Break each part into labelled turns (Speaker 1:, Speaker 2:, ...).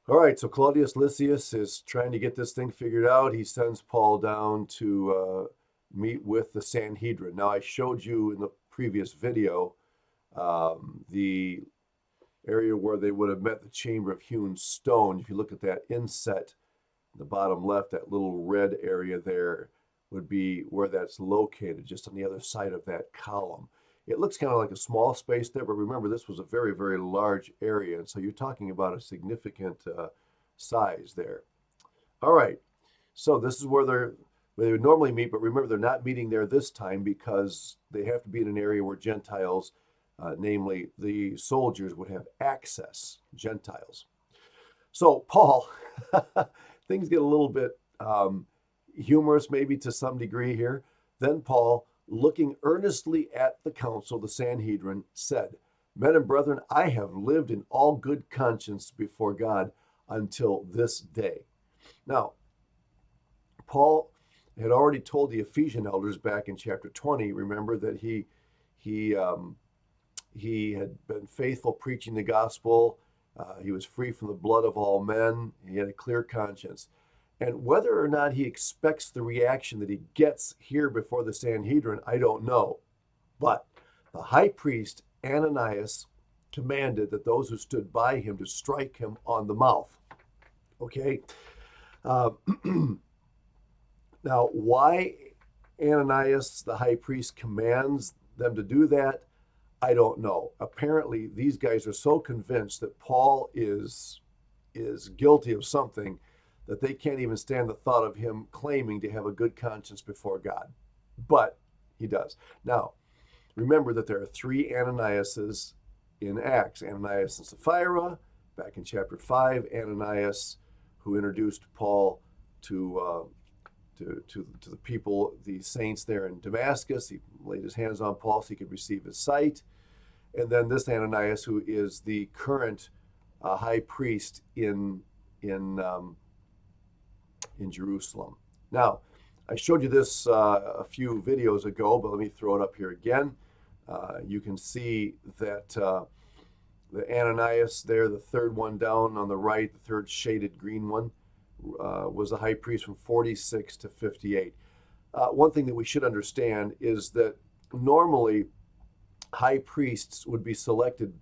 Speaker 1: All right, so Claudius Lysias is trying to get this thing figured out. He sends Paul down to meet with the Sanhedrin. Now, I showed you in the previous video the area where they would have met, the chamber of hewn stone. If you look at that inset, the bottom left, that little red area there would be where that's located, just on the other side of that column. It looks kind of like a small space there, but remember, this was a very, very large area, and so you're talking about a significant size there. All right, so this is where they would normally meet, but remember, they're not meeting there this time because they have to be in an area where Gentiles, namely the soldiers, would have access, Gentiles. So Paul, things get a little bit humorous maybe to some degree here. Then Paul, looking earnestly at the council, the Sanhedrin, said, Men and brethren, I have lived in all good conscience before God until this day. Now, Paul had already told the Ephesian elders back in chapter 20, remember, that he had been faithful preaching the gospel. He was free from the blood of all men. He had a clear conscience. And whether or not he expects the reaction that he gets here before the Sanhedrin, I don't know. But the high priest, Ananias, commanded that those who stood by him to strike him on the mouth. Okay? Uh, Now, why Ananias, the high priest, commands them to do that, I don't know. Apparently, these guys are so convinced that Paul is guilty of something that they can't even stand the thought of him claiming to have a good conscience before God. But he does. Now, remember that there are three Ananiases in Acts. Ananias and Sapphira, back in chapter 5, Ananias, who introduced Paul to the people, the saints there in Damascus. He laid his hands on Paul so he could receive his sight. And then this Ananias, who is the current high priest in Jerusalem. Now, I showed you this a few videos ago, but let me throw it up here again. You can see that the Ananias there, the third one down on the right, the third shaded green one, was the high priest from 46 to 58. One thing that we should understand is that normally high priests would be selected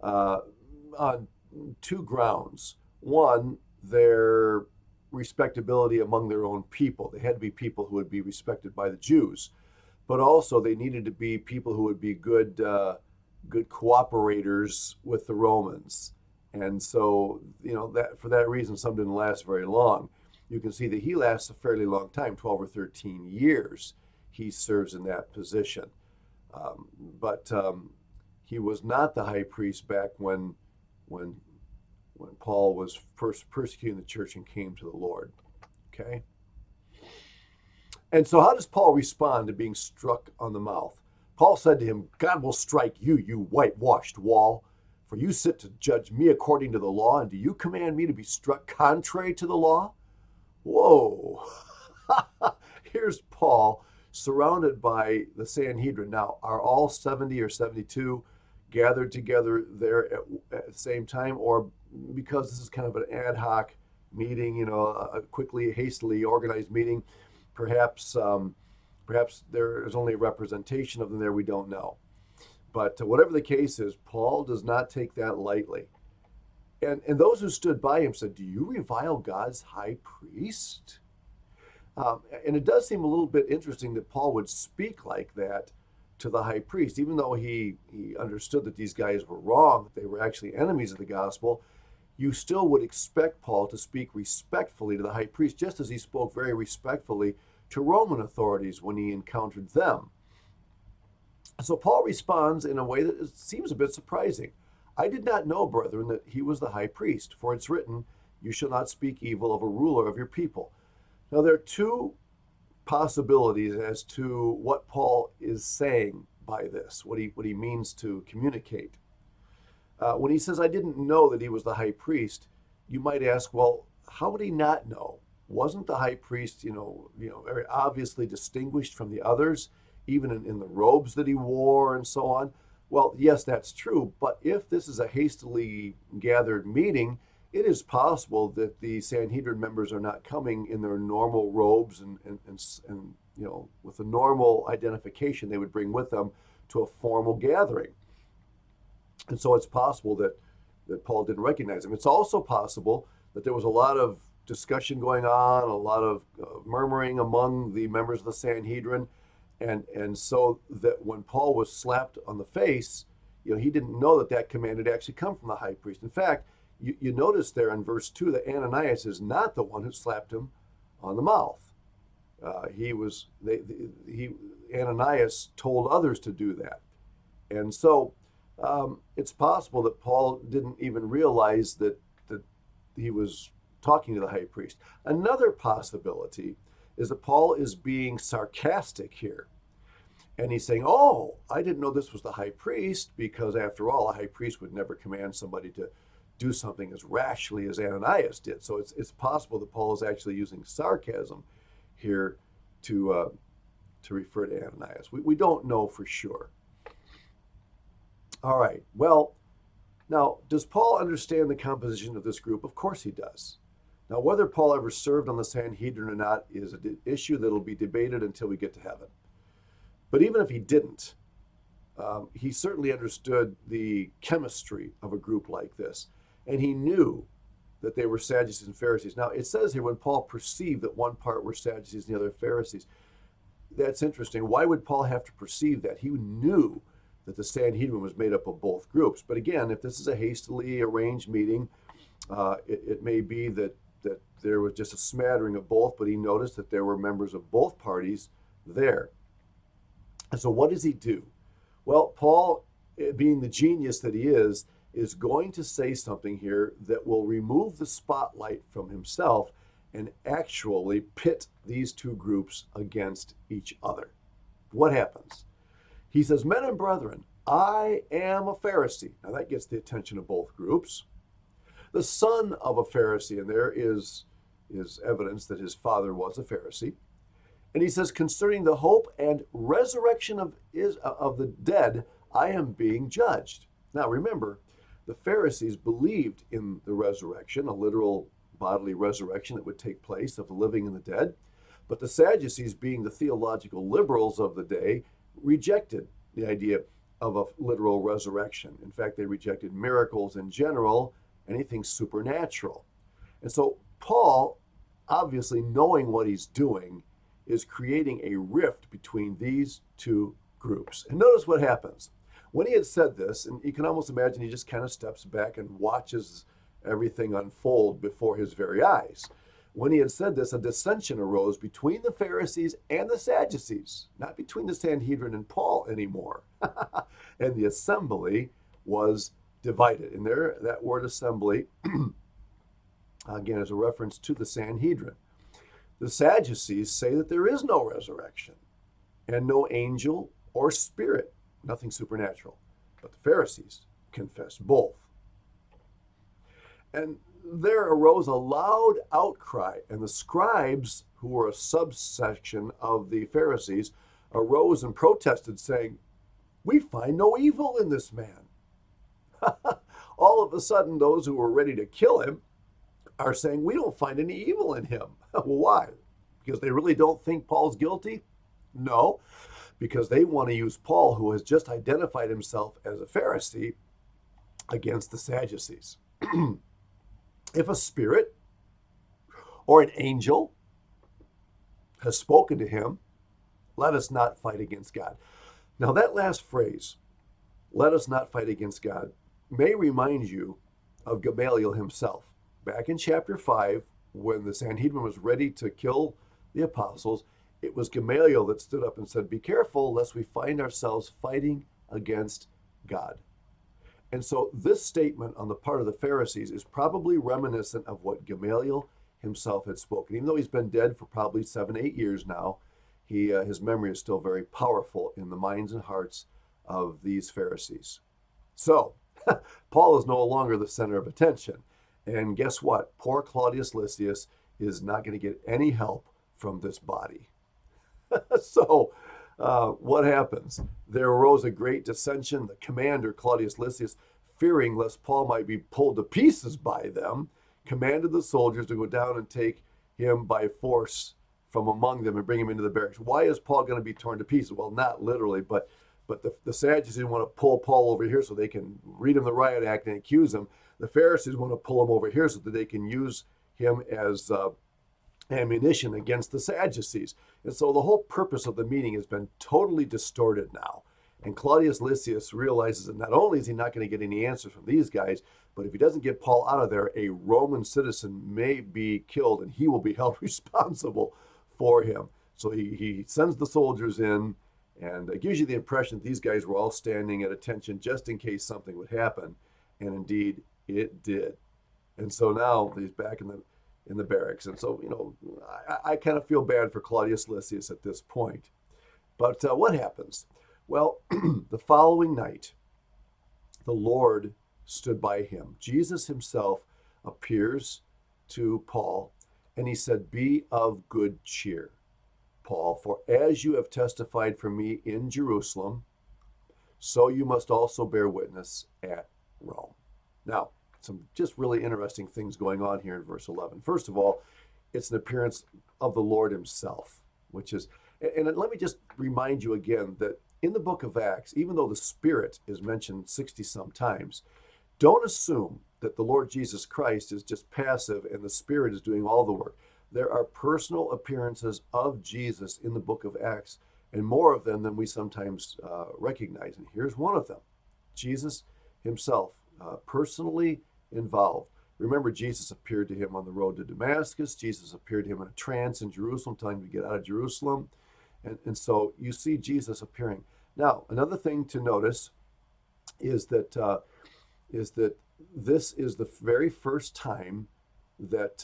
Speaker 1: on two grounds. One, their respectability among their own people. They had to be people who would be respected by the Jews, but also they needed to be people who would be good cooperators with the Romans. And so, that for that reason, some didn't last very long. You can see that he lasts a fairly long time, 12 or 13 years. He serves in that position. But he was not the high priest back when Paul was first persecuting the church and came to the Lord. Okay? And so how does Paul respond to being struck on the mouth? Paul said to him, God will strike you, you whitewashed wall. For you sit to judge me according to the law, and do you command me to be struck contrary to the law? Whoa. Here's Paul surrounded by the Sanhedrin. Now, are all 70 or 72 gathered together there at the same time? Or because this is kind of an ad hoc meeting, a quickly, hastily organized meeting, perhaps there is only a representation of them there, we don't know. But whatever the case is, Paul does not take that lightly. And those who stood by him said, Do you revile God's high priest? And it does seem a little bit interesting that Paul would speak like that to the high priest, even though he understood that these guys were wrong, that they were actually enemies of the gospel. You still would expect Paul to speak respectfully to the high priest, just as he spoke very respectfully to Roman authorities when he encountered them. So Paul responds in a way that seems a bit surprising. I did not know, brethren, that he was the high priest, for it's written, You shall not speak evil of a ruler of your people. Now, there are two possibilities as to what Paul is saying by this, what he means to communicate. When he says, I didn't know that he was the high priest, you might ask, well, how would he not know? Wasn't the high priest, very obviously distinguished from the others, even in the robes that he wore and so on? Well, yes, that's true. But if this is a hastily gathered meeting, it is possible that the Sanhedrin members are not coming in their normal robes and with a normal identification they would bring with them to a formal gathering. And so it's possible that Paul didn't recognize them. It's also possible that there was a lot of discussion going on, a lot of murmuring among the members of the Sanhedrin, and so that when Paul was slapped on the face, he didn't know that command had actually come from the high priest. In fact, you notice there in verse 2 that Ananias is not the one who slapped him on the mouth. Ananias told others to do that. And so it's possible that Paul didn't even realize that he was talking to the high priest. Another possibility is that Paul is being sarcastic here. And he's saying, oh, I didn't know this was the high priest, because after all, a high priest would never command somebody to do something as rashly as Ananias did. So it's possible that Paul is actually using sarcasm here to refer to Ananias. We don't know for sure. All right, well, now, does Paul understand the composition of this group? Of course he does. Now, whether Paul ever served on the Sanhedrin or not is an issue that will be debated until we get to heaven. But even if he didn't, he certainly understood the chemistry of a group like this. And he knew that they were Sadducees and Pharisees. Now, it says here when Paul perceived that one part were Sadducees and the other Pharisees. That's interesting. Why would Paul have to perceive that? He knew that the Sanhedrin was made up of both groups. But again, if this is a hastily arranged meeting, it may be that there was just a smattering of both, but he noticed that there were members of both parties there. And so what does he do? Well, Paul, being the genius that he is going to say something here that will remove the spotlight from himself and actually pit these two groups against each other. What happens? He says, men and brethren, I am a Pharisee. Now that gets the attention of both groups. The son of a Pharisee, and there is evidence that his father was a Pharisee. And he says, concerning the hope and resurrection of the dead, I am being judged. Now remember, the Pharisees believed in the resurrection, a literal bodily resurrection that would take place of the living and the dead. But the Sadducees, being the theological liberals of the day, rejected the idea of a literal resurrection. In fact, they rejected miracles in general, anything supernatural. And so Paul, obviously knowing what he's doing, is creating a rift between these two groups. And notice what happens. When he had said this, and you can almost imagine he just kind of steps back and watches everything unfold before his very eyes. When he had said this, a dissension arose between the Pharisees and the Sadducees, not between the Sanhedrin and Paul anymore. And the assembly was divided. And there, that word assembly, again, is a reference to the Sanhedrin. The Sadducees say that there is no resurrection and no angel or spirit, nothing supernatural. But the Pharisees confess both. And there arose a loud outcry, and the scribes, who were a subsection of the Pharisees, arose and protested, saying, we find no evil in this man. All of a sudden, those who were ready to kill him are saying, we don't find any evil in him. Well, why? Because they really don't think Paul's guilty? No, because they want to use Paul, who has just identified himself as a Pharisee, against the Sadducees. If a spirit or an angel has spoken to him, let us not fight against God. Now that last phrase, let us not fight against God, may remind you of Gamaliel himself. Back in chapter 5, when the Sanhedrin was ready to kill the apostles, it was Gamaliel that stood up and said, be careful lest we find ourselves fighting against God. And so this statement on the part of the Pharisees is probably reminiscent of what Gamaliel himself had spoken. Even though he's been dead for probably 7-8 years now, his memory is still very powerful in the minds and hearts of these Pharisees. So Paul is no longer the center of attention. And guess what? Poor Claudius Lysias is not going to get any help from this body. So what happens? There arose a great dissension. The commander, Claudius Lysias, fearing lest Paul might be pulled to pieces by them, commanded the soldiers to go down and take him by force from among them and bring him into the barracks. Why is Paul going to be torn to pieces? Well, not literally, but the Sadducees want to pull Paul over here so they can read him the riot act and accuse him. The Pharisees want to pull him over here so that they can use him as ammunition against the Sadducees. And so the whole purpose of the meeting has been totally distorted now. And Claudius Lysias realizes that not only is he not going to get any answers from these guys, but if he doesn't get Paul out of there, a Roman citizen may be killed and he will be held responsible for him. So he sends the soldiers in, and it gives you the impression that these guys were all standing at attention just in case something would happen. And indeed, it did. And so now he's back in the barracks. And so, I kind of feel bad for Claudius Lysias at this point. But what happens? Well, the following night, the Lord stood by him. Jesus himself appears to Paul, and he said, "Be of good cheer, Paul, for as you have testified for me in Jerusalem, so you must also bear witness at Rome." Now, some just really interesting things going on here in verse 11. First of all, it's an appearance of the Lord himself, which is, and let me just remind you again that in the book of Acts, even though the Spirit is mentioned 60 some times, don't assume that the Lord Jesus Christ is just passive and the Spirit is doing all the work. There are personal appearances of Jesus in the book of Acts, and more of them than we sometimes recognize. And here's one of them: Jesus himself, personally involved. Remember, Jesus appeared to him on the road to Damascus. Jesus appeared to him in a trance in Jerusalem, telling him to get out of Jerusalem. And so you see Jesus appearing. Now, another thing to notice is that this is the very first time that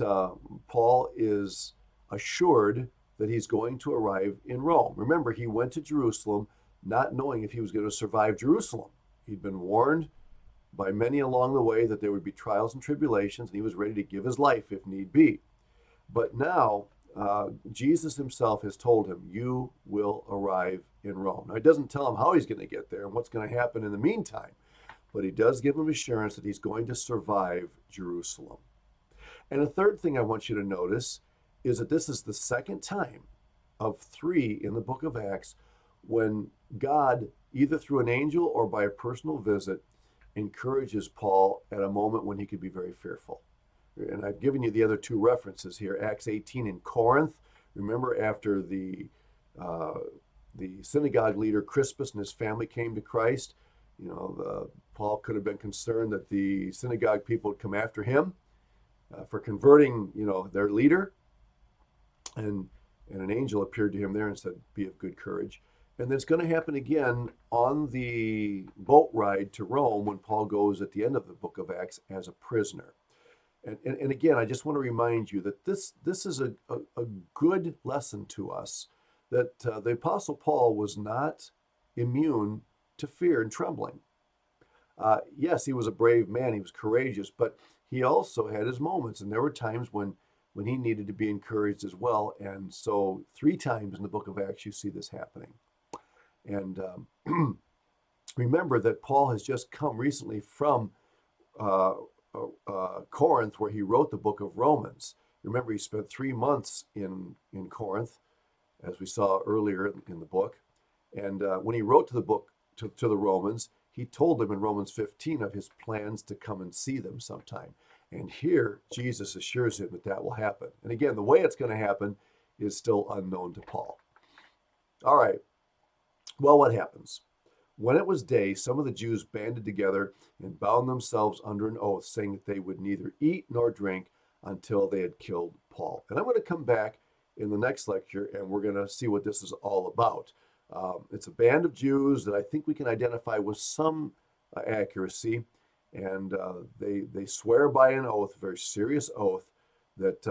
Speaker 1: Paul is assured that he's going to arrive in Rome. Remember, he went to Jerusalem not knowing if he was going to survive Jerusalem. He'd been warned by many along the way that there would be trials and tribulations, and he was ready to give his life if need be. But now, Jesus himself has told him, "You will arrive in Rome." Now, he doesn't tell him how he's going to get there and what's going to happen in the meantime, but he does give him assurance that he's going to survive Jerusalem. And a third thing I want you to notice is that this is the second time of 3 in the book of Acts when God, either through an angel or by a personal visit, encourages Paul at a moment when he could be very fearful. And I've given you the other 2 references here. Acts 18 in Corinth. Remember, after the synagogue leader Crispus and his family came to Christ, Paul could have been concerned that the synagogue people would come after him for converting, their leader. And an angel appeared to him there and said, "Be of good courage." And then it's going to happen again on the boat ride to Rome when Paul goes at the end of the book of Acts as a prisoner. And again, I just want to remind you that this is a good lesson to us, that the Apostle Paul was not immune to fear and trembling. Yes, he was a brave man, he was courageous, but he also had his moments, and there were times when he needed to be encouraged as well. And so 3 times in the book of Acts you see this happening. And remember that Paul has just come recently from Corinth, where he wrote the book of Romans. Remember, he spent 3 months in Corinth, as we saw earlier in the book. And when he wrote to the book to the Romans, he told them in Romans 15 of his plans to come and see them sometime. And here, Jesus assures him that will happen. And again, the way it's going to happen is still unknown to Paul. All right. Well, what happens? When it was day, some of the Jews banded together and bound themselves under an oath, saying that they would neither eat nor drink until they had killed Paul. And I'm going to come back in the next lecture, and we're going to see what this is all about. It's a band of Jews that I think we can identify with some accuracy, and they swear by an oath, a very serious oath, that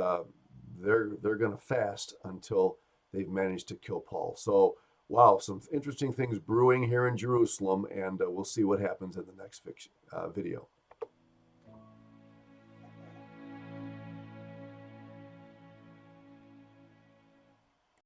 Speaker 1: they're going to fast until they've managed to kill Paul. So, wow, some interesting things brewing here in Jerusalem, and we'll see what happens in the next video.